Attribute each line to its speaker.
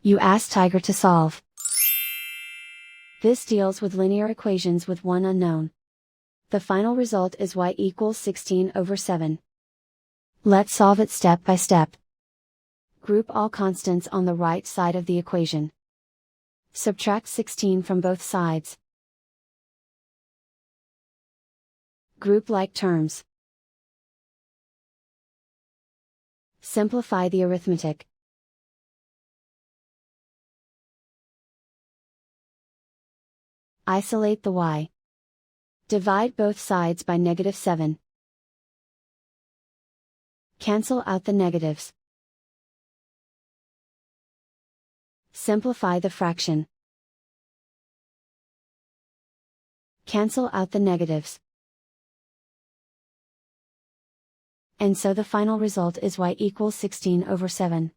Speaker 1: You ask Tiger to solve. This deals with linear equations with one unknown. The final result is y equals 16/7. Let's solve it step by step. Group all constants on the right side of the equation. Subtract 16 from both sides. Group like terms. Simplify the arithmetic. Isolate the y. Divide both sides by -7. Cancel out the negatives. Simplify the fraction. Cancel out the negatives. And so the final result is y equals 16/7.